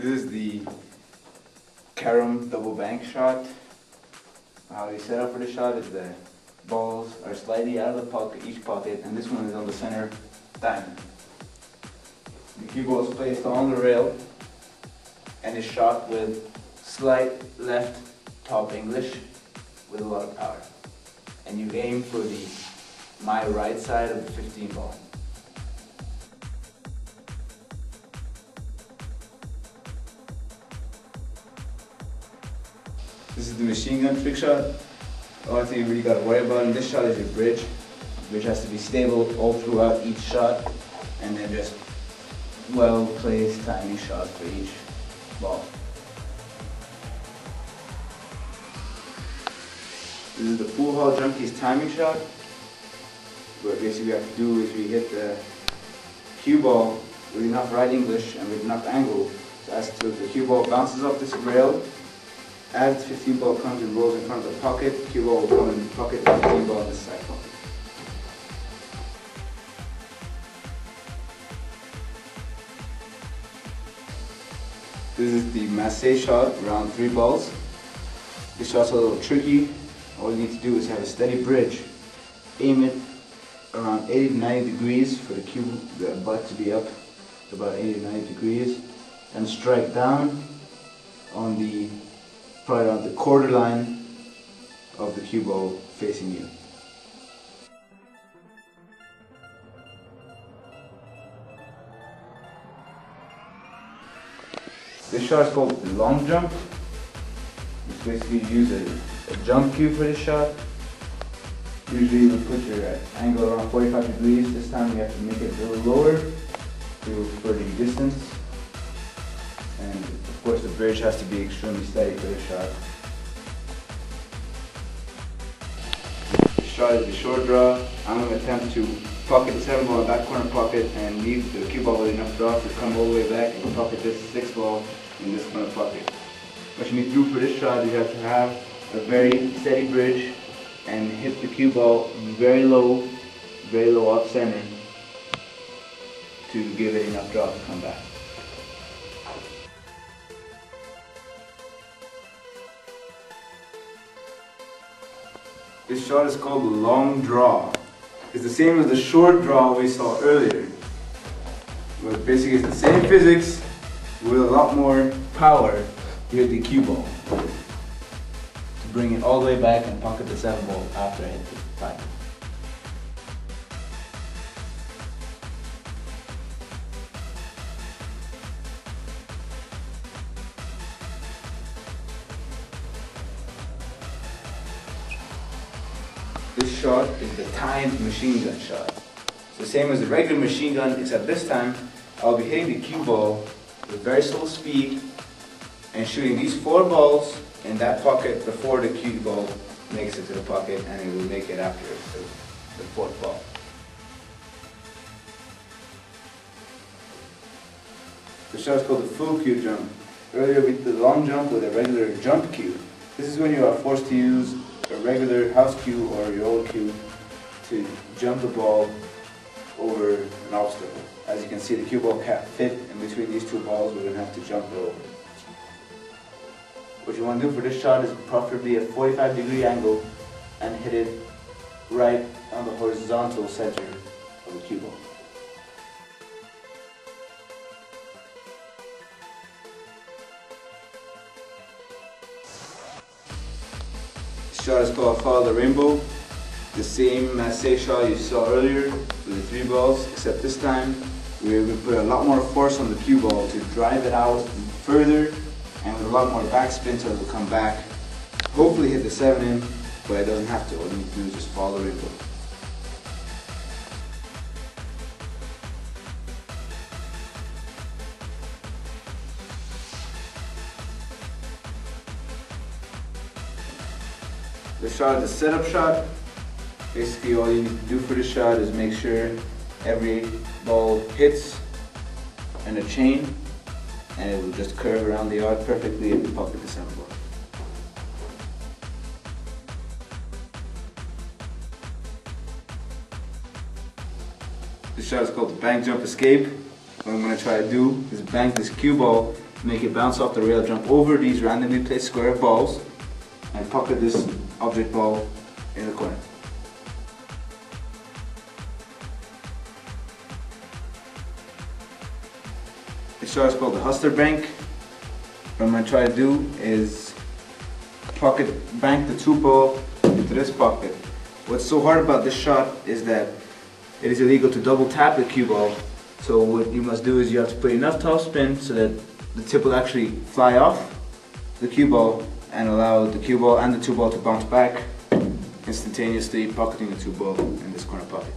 This is the carom double bank shot. How you set up for the shot is the balls are slightly out of the pocket, each pocket, and this one is on the center diamond. The cue ball is placed on the rail and is shot with slight left top English with a lot of power. And you aim for my right side of the 15 ball. This is the machine gun trick shot. The only thing you really got to worry about in this shot is your bridge. The bridge has to be stable all throughout each shot, and then just well-placed timing shot for each ball. This is the pool hall junkies timing shot. What basically we have to do is we hit the cue ball with enough right English and with enough angle so as to the cue ball bounces off this rail. As the 15 ball comes and rolls in front of the pocket, the cue ball will come in the pocket, the 15 ball in this side pocket. This is the masse shot, around 3 balls. This shot's a little tricky. All you need to do is have a steady bridge. Aim it around 80 to 90 degrees for the butt to be up to about 80 to 90 degrees, and strike down on probably around the quarter line of the cue ball facing you. This shot is called the long jump. It's basically you use a jump cue for this shot. Usually you put your angle around 45 degrees. This time you have to make it a little lower for the distance. And of course the bridge has to be extremely steady for this shot. This shot is the short draw. I'm going to attempt to pocket the 7 ball in that corner pocket and leave the cue ball with enough draw to come all the way back and pocket this 6 ball in this corner pocket. What you need to do for this shot is you have to have a very steady bridge and hit the cue ball very low off center to give it enough draw to come back. This shot is called the long draw. It's the same as the short draw we saw earlier. But basically it's the same physics with a lot more power to hit the cue ball. To bring it all the way back and pocket the 7 ball after I hit the 5. This shot is the timed machine gun shot. It's the same as the regular machine gun, except this time I'll be hitting the cue ball with very slow speed and shooting these 4 balls in that pocket before the cue ball makes it to the pocket, and it will make it after the 4th ball. The shot is called the full cue jump. Earlier we did the long jump with a regular jump cue. This is when you are forced to use a regular house cue or your old cue to jump the ball over an obstacle. As you can see, the cue ball can't fit in between these 2 balls. We're going to have to jump it over. What you want to do for this shot is preferably a 45-degree angle and hit it right on the horizontal center of the cue ball. This shot is called Follow the Rainbow. The same masse shot you saw earlier with the 3 balls, except this time we're going to put a lot more force on the cue ball to drive it out further, and with a lot more backspin so it will come back. Hopefully hit the 7 in, but it doesn't have to. All you need to do is just follow the rainbow. This shot is a setup shot. Basically all you need to do for this shot is make sure every ball hits in a chain, and it will just curve around the arc perfectly and pocket the 7 ball. This shot is called the bank jump escape. What I'm going to try to do is bank this cue ball make it bounce off the rail, jump over these randomly placed square balls, and pocket this object ball in the corner. This shot is called the Hustler Bank. What I'm going to try to do is bank the 2 ball into this pocket. What's so hard about this shot is that it is illegal to double tap the cue ball. So what you must do is you have to put enough topspin so that the tip will actually fly off the cue ball and allow the cue ball and the 2 ball to bounce back, instantaneously pocketing the 2 ball in this corner pocket.